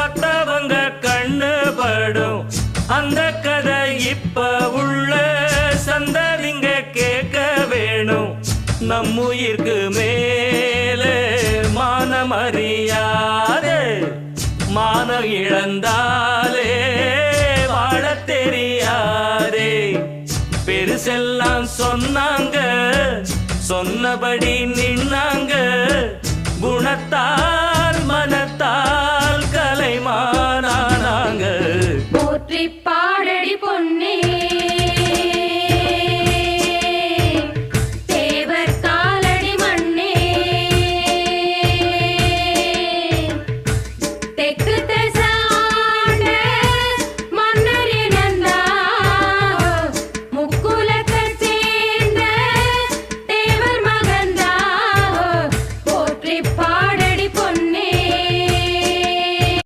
மத்தவங்க கண்ணு படும் அந்த கதை இப்ப உள்ள சந்ததிங்க கேட்க வேணும். நம்முயிர்க்கு மேலே மானம் அறியாதே, மானம் இழந்தாலே வாழ தெரியாதே. பெருசெல்லாம் சொன்னாங்க, சொன்னபடி நின்னாங்க, குணத்தால் மனத்தால் கலைமானாங்க. போற்றி பாடடி பொன்னே தேவர் காலடி மண்ணே, தெற்கு திசை